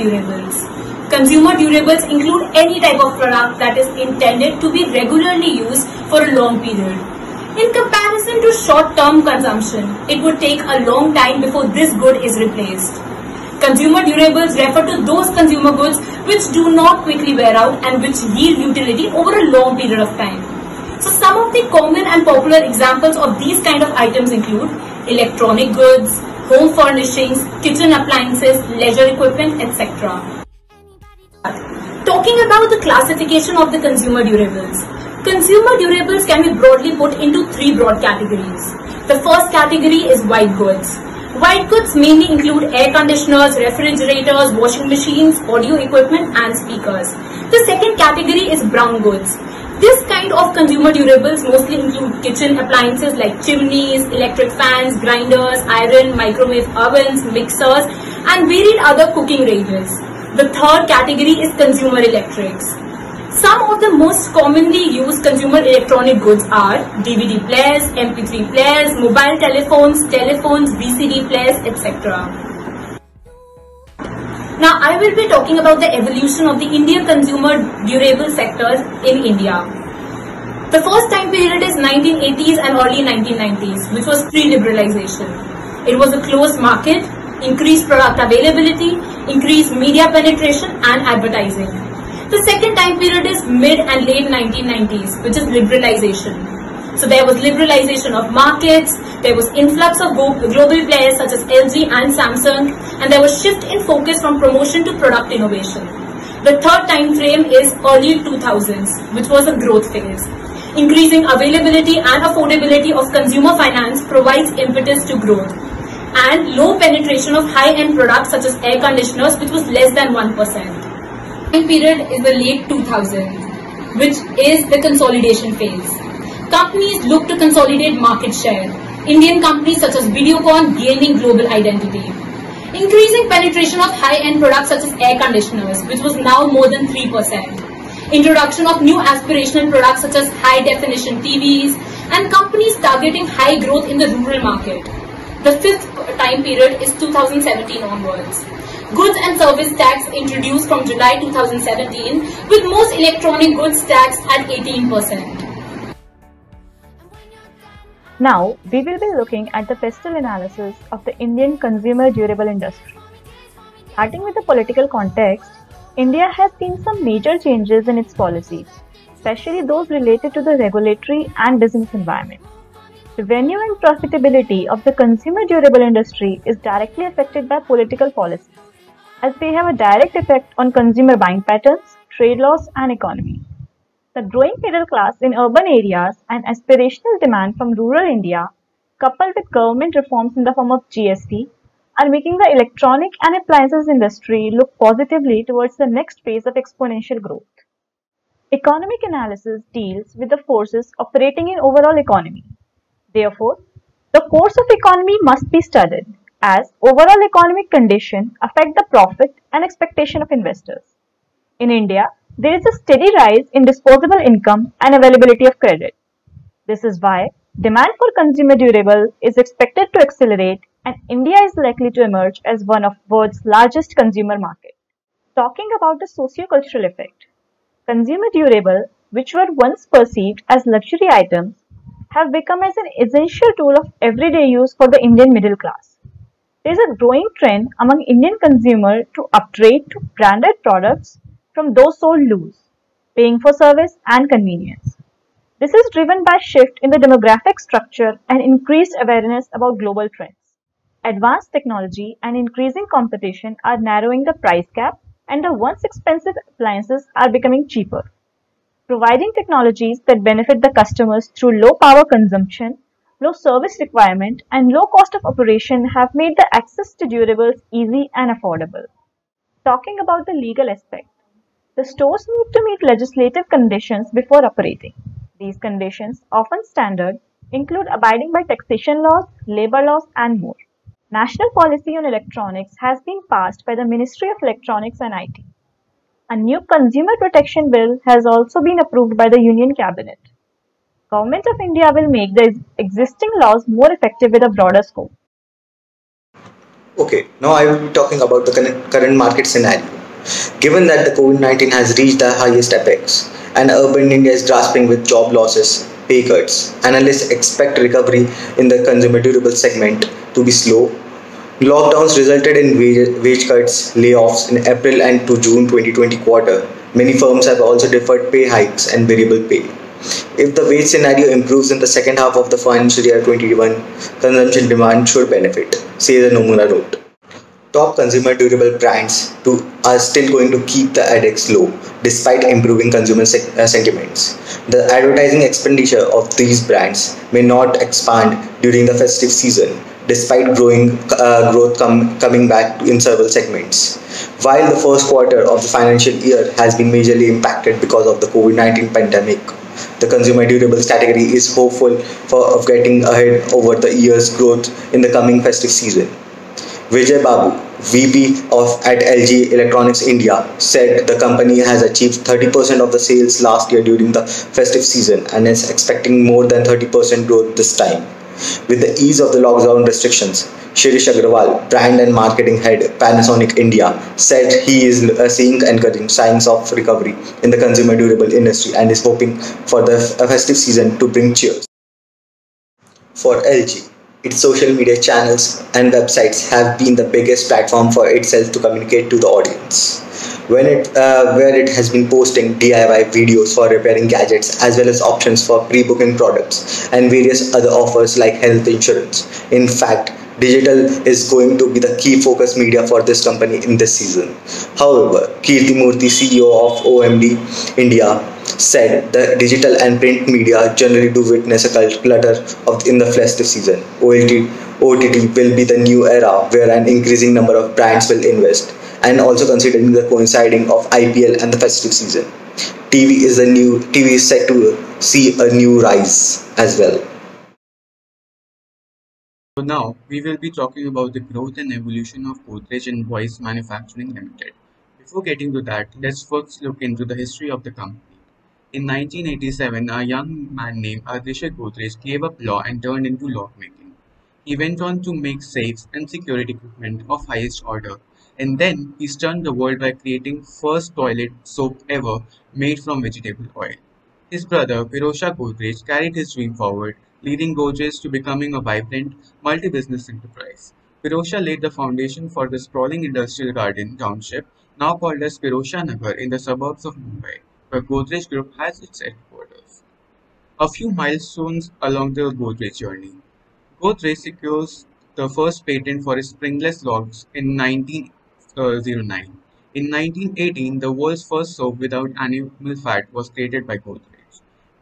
durables. Consumer durables include any type of product that is intended to be regularly used for a long period. In comparison to short-term consumption, it would take a long time before this good is replaced. Consumer durables refer to those consumer goods which do not quickly wear out and which yield utility over a long period of time. So some of the common and popular examples of these kind of items include electronic goods, home furnishings, kitchen appliances, leisure equipment, etc. Talking about the classification of the consumer durables. Consumer durables can be broadly put into three broad categories. The first category is white goods. White goods mainly include air conditioners, refrigerators, washing machines, audio equipment and speakers. The second category is brown goods. This kind of consumer durables mostly include kitchen appliances like chimneys, electric fans, grinders, iron, microwave ovens, mixers and varied other cooking ranges. The third category is consumer electrics. Some of the most commonly used consumer electronic goods are DVD players, MP3 players, mobile telephones, VCD players, etc. Now I will be talking about the evolution of the Indian consumer durable sectors in India. The first time period is 1980s and early 1990s, which was pre-liberalization. It was a closed market, increased product availability, increased media penetration and advertising. The second time period is mid and late 1990s, which is liberalization. So there was liberalization of markets, there was influx of global players such as LG and Samsung, and there was shift in focus from promotion to product innovation. The third time frame is early 2000s, which was a growth phase. Increasing availability and affordability of consumer finance provides impetus to growth. And low penetration of high-end products such as air conditioners, which was less than 1%. Time period is the late 2000s, which is the consolidation phase. Companies look to consolidate market share. Indian companies such as Videocon gaining global identity. Increasing penetration of high-end products such as air conditioners, which was now more than 3%. Introduction of new aspirational products such as high-definition TVs and companies targeting high growth in the rural market. The fifth time period is 2017 onwards. Goods and service tax introduced from July 2017 with most electronic goods taxed at 18%. Now, we will be looking at the fiscal analysis of the Indian consumer durable industry. Starting with the political context, India has seen some major changes in its policies, especially those related to the regulatory and business environment. Revenue and profitability of the consumer durable industry is directly affected by political policies, as they have a direct effect on consumer buying patterns, trade laws and economy. The growing middle class in urban areas and aspirational demand from rural India, coupled with government reforms in the form of GST, are making the electronic and appliances industry look positively towards the next phase of exponential growth. Economic analysis deals with the forces operating in overall economy. Therefore, the course of economy must be studied, as overall economic conditions affect the profit and expectation of investors. In India, there is a steady rise in disposable income and availability of credit. This is why demand for consumer durable is expected to accelerate and India is likely to emerge as one of the world's largest consumer markets. Talking about the socio-cultural effect, consumer durable, which were once perceived as luxury items, have become as an essential tool of everyday use for the Indian middle class. There is a growing trend among Indian consumers to upgrade to branded products from those sold loose, paying for service and convenience. This is driven by shift in the demographic structure and increased awareness about global trends. Advanced technology and increasing competition are narrowing the price gap, and the once expensive appliances are becoming cheaper. Providing technologies that benefit the customers through low power consumption, low service requirement, and low cost of operation have made the access to durables easy and affordable. Talking about the legal aspect, the stores need to meet legislative conditions before operating. These conditions, often standard, include abiding by taxation laws, labor laws, and more. National policy on electronics has been passed by the Ministry of Electronics and IT. A new consumer protection bill has also been approved by the Union Cabinet. Government of India will make the existing laws more effective with a broader scope. Okay, now I will be talking about the current market scenario. Given that the COVID-19 has reached the highest apex and urban India is grasping with job losses, pay cuts, analysts expect recovery in the consumer durable segment to be slow. Lockdowns resulted in wage cuts, layoffs in April and to June 2020 quarter. Many firms have also deferred pay hikes and variable pay. If the wage scenario improves in the second half of the financial year 2021, consumption demand should benefit, says Nomura wrote. Top consumer durable brands are still going to keep the index low despite improving consumer sentiments. The advertising expenditure of these brands may not expand during the festive season despite growth coming back in several segments. While the first quarter of the financial year has been majorly impacted because of the COVID-19 pandemic, the consumer durables category is hopeful of getting ahead over the year's growth in the coming festive season. Vijay Babu, VP at LG Electronics India, said the company has achieved 30% of the sales last year during the festive season and is expecting more than 30% growth this time. With the ease of the lockdown restrictions, Shirish Agrawal, brand and marketing head Panasonic India, said he is seeing encouraging signs of recovery in the consumer durable industry and is hoping for the festive season to bring cheers. For LG, its social media channels and websites have been the biggest platform for itself to communicate to the audience. Where it has been posting DIY videos for repairing gadgets as well as options for pre-booking products and various other offers like health insurance. In fact, digital is going to be the key focus media for this company in this season. However, Kirti Murthy, CEO of OMD India, said the digital and print media generally do witness a clutter in the festive season. OTT will be the new era where an increasing number of brands will invest, and also considering the coinciding of IPL and the festive season. TV is set to see a new rise as well. So now we will be talking about the growth and evolution of Godrej and Voice Manufacturing Limited. Before getting to that, let's first look into the history of the company. In 1987, a young man named Adishar Godrej gave up law and turned into lockmaking. He went on to make safes and security equipment of highest order, and then he stunned the world by creating first toilet soap ever made from vegetable oil. His brother Pirojsha Godrej carried his dream forward, leading Godrej to becoming a vibrant, multi-business enterprise. Pirojsha laid the foundation for the sprawling industrial garden township, now called as Pirojsha Nagar, in the suburbs of Mumbai, where Godrej Group has its headquarters. A few milestones along the Godrej journey. Godrej secures the first patent for its springless logs in 1909. In 1918, the world's first soap without animal fat was created by Godrej.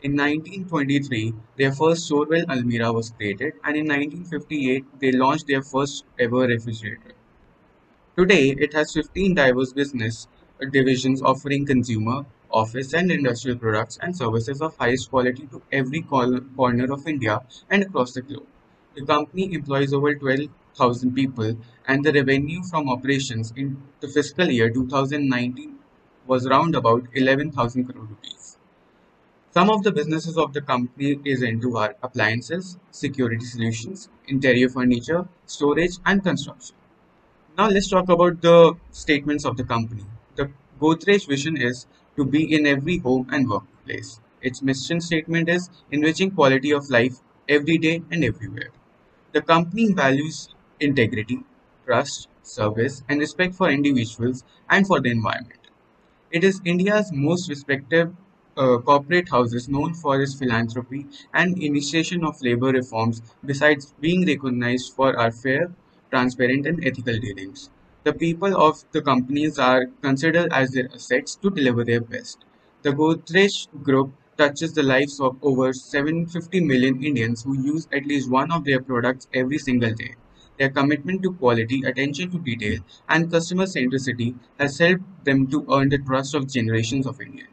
In 1923, their first Shorewell Almirah was created, and in 1958, they launched their first ever refrigerator. Today, it has 15 diverse business divisions offering consumer, office and industrial products and services of highest quality to every corner of India and across the globe. The company employs over 12,000 people, and the revenue from operations in the fiscal year 2019 was round about 11,000 crore rupees. Some of the businesses of the company is into are appliances, security solutions, interior furniture, storage and construction. Now let's talk about the statements of the company. The Godrej vision is to be in every home and workplace. Its mission statement is enriching quality of life every day and everywhere. The company values integrity, trust, service, and respect for individuals and for the environment. It is India's most respected corporate houses, known for its philanthropy and initiation of labor reforms, besides being recognized for our fair, transparent, and ethical dealings. The people of the companies are considered as their assets to deliver their best. The Godrej Group touches the lives of over 750 million Indians who use at least one of their products every single day. Their commitment to quality, attention to detail, and customer centricity has helped them to earn the trust of generations of Indians.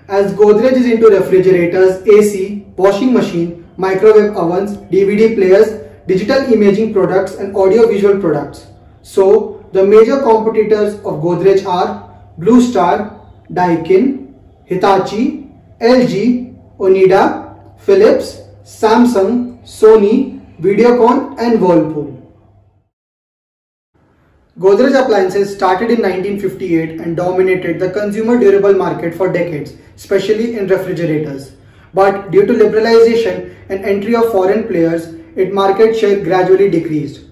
As Godrej is into refrigerators, AC, washing machine, microwave ovens, DVD players, digital imaging products and audio-visual products. So, the major competitors of Godrej are Blue Star, Daikin, Hitachi, LG, Onida, Philips, Samsung, Sony, Videocon and Whirlpool. Godrej Appliances started in 1958 and dominated the consumer durable market for decades, especially in refrigerators. But due to liberalization and entry of foreign players, its market share gradually decreased.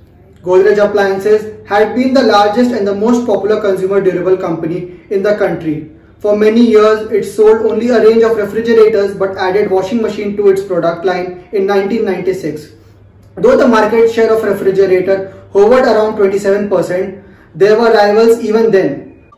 Godrej Appliances had been the largest and the most popular consumer durable company in the country. For many years, it sold only a range of refrigerators but added washing machine to its product line in 1996. Though the market share of refrigerator hovered around 27%, there were rivals even then,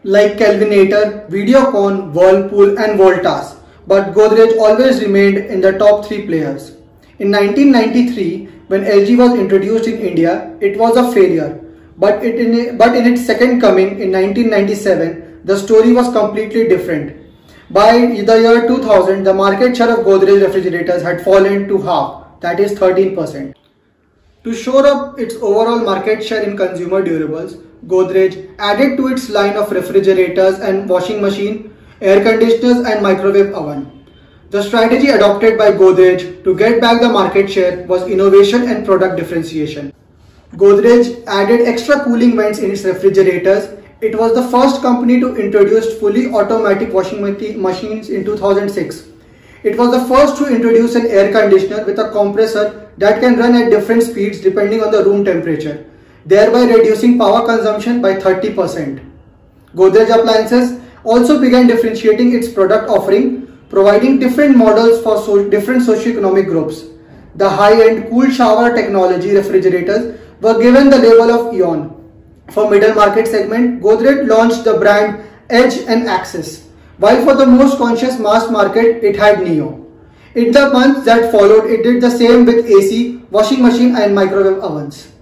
like Kelvinator, Videocon, Whirlpool and Voltas, but Godrej always remained in the top 3 players. In 1993, when LG was introduced in India, it was a failure, but in its second coming in 1997, the story was completely different. By the year 2000, the market share of Godrej refrigerators had fallen to half, that is 13%. To shore up its overall market share in consumer durables, Godrej added to its line of refrigerators and washing machine, air conditioners and microwave oven. The strategy adopted by Godrej to get back the market share was innovation and product differentiation. Godrej added extra cooling vents in its refrigerators. It was the first company to introduce fully automatic washing machines in 2006. It was the first to introduce an air conditioner with a compressor that can run at different speeds depending on the room temperature, thereby reducing power consumption by 30%. Godrej Appliances also began differentiating its product offering, providing different models for different socioeconomic groups. The high-end cool shower technology refrigerators were given the label of Eon. For middle market segment, Godrej launched the brand Edge and Axis, while for the most conscious mass market, it had Neo. In the months that followed, it did the same with AC, washing machine and microwave ovens.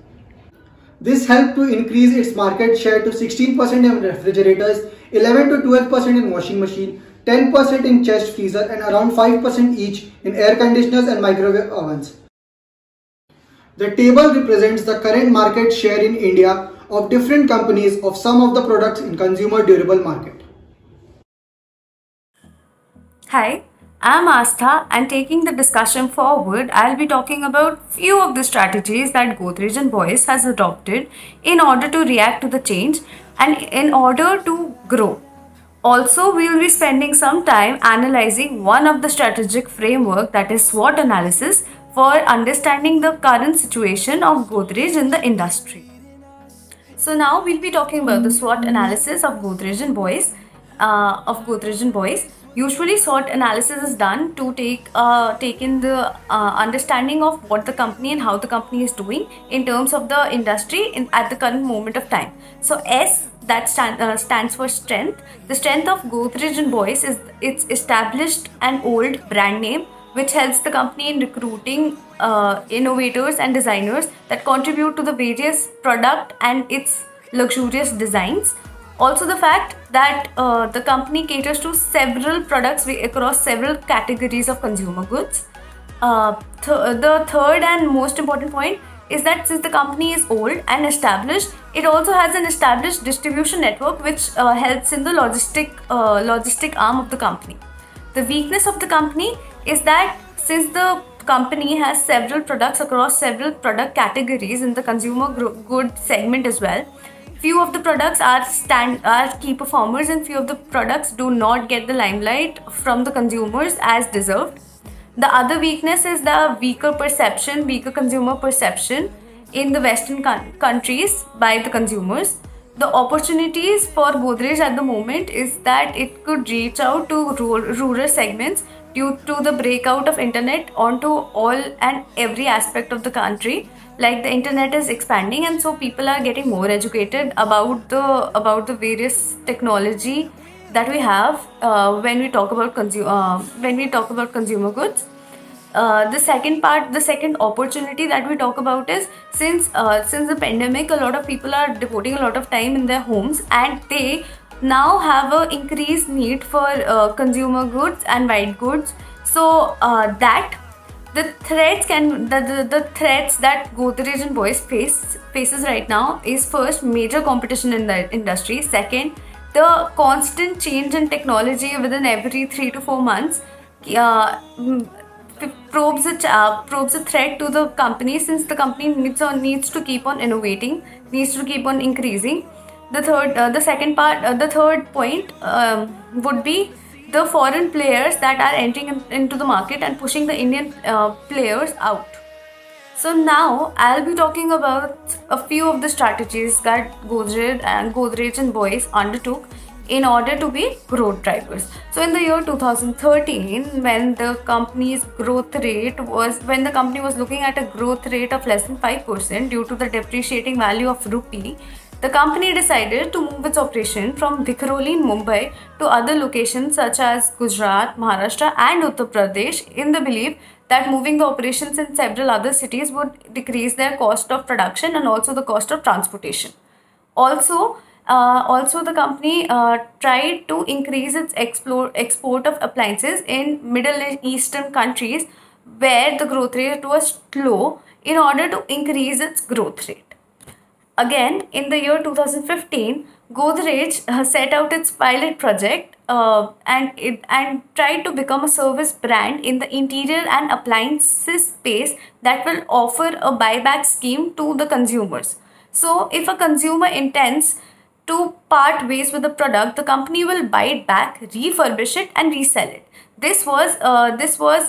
This helped to increase its market share to 16% in refrigerators, 11 to 12% in washing machine, 10% in chest freezer and around 5% each in air conditioners and microwave ovens. The table represents the current market share in India of different companies of some of the products in consumer durable market. Hi, I'm Astha, and taking the discussion forward, I'll be talking about few of the strategies that Godrej and Boyce has adopted in order to react to the change and in order to grow. Also, we will be spending some time analyzing one of the strategic framework, that is SWOT analysis, for understanding the current situation of Godrej in the industry. So now we'll be talking about the SWOT analysis of Godrej and Boyce. Usually, SWOT analysis is done to take in the understanding of what the company and how the company is doing in terms of the industry at the current moment of time. So S, that stands for strength. The strength of Godrej and Boyce is its established and old brand name, which helps the company in recruiting innovators and designers that contribute to the various product and its luxurious designs. Also, the fact that the company caters to several products across several categories of consumer goods. The third and most important point is that since the company is old and established, it also has an established distribution network which helps in the logistic arm of the company. The weakness of the company is that since the company has several products across several product categories in the consumer good segment as well, few of the products are key performers and few of the products do not get the limelight from the consumers as deserved. The other weakness is the weaker consumer perception in the Western countries by the consumers. The opportunities for Godrej at the moment is that it could reach out to rural segments due to the breakout of internet onto all and every aspect of the country. Like the internet is expanding, and so people are getting more educated about the various technology that we have when we talk about consumer goods. The second opportunity that we talk about is since the pandemic, a lot of people are devoting a lot of time in their homes, and they now have an increased need for consumer goods and white goods. So the threats that Godrej and Boyce faces right now is first major competition in the industry. Second, the constant change in technology within every 3 to 4 months. probes a threat to the company, since the company needs to keep on innovating, needs to keep on increasing. The third point would be the foreign players that are entering into the market and pushing the Indian players out. So now I'll be talking about a few of the strategies that Godrej and Boyce undertook in order to be growth drivers. So in the year 2013, when the company was looking at a growth rate of less than 5% due to the depreciating value of rupee, the company decided to move its operation from Vikhroli in Mumbai to other locations such as Gujarat, Maharashtra and Uttar Pradesh, in the belief that moving the operations in several other cities would decrease their cost of production and also the cost of transportation. Also, the company tried to increase its export of appliances in Middle Eastern countries where the growth rate was low, in order to increase its growth rate. Again, in the year 2015, Godrej set out its pilot project and tried to become a service brand in the interior and appliances space that will offer a buyback scheme to the consumers. So, if a consumer intends to part ways with the product, the company will buy it back, refurbish it and resell it. This was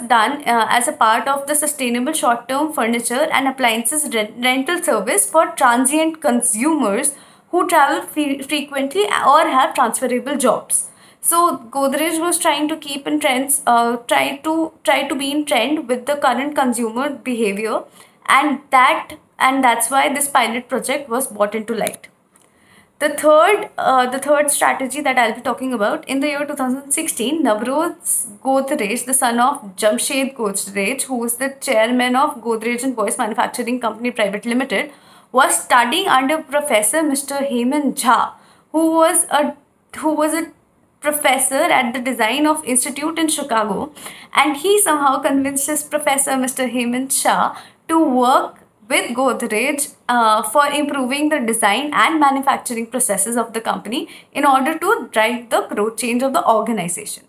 done as a part of the sustainable short-term furniture and appliances rental service for transient consumers who travel frequently or have transferable jobs. So Godrej was trying to keep in trends, try to be in trend with the current consumer behavior, and that's why this pilot project was brought into light. The third strategy that I'll be talking about, in the year 2016, Navroz Godrej, the son of Jamshed Godrej, who is the chairman of Godrej and Boyce Manufacturing Company Private Limited, was studying under Professor Mr. Hemant Jha, who was a professor at the Design of Institute in Chicago, and he somehow convinced his professor, Mr. Hemant Shah, to work with Godrej for improving the design and manufacturing processes of the company in order to drive the growth change of the organization.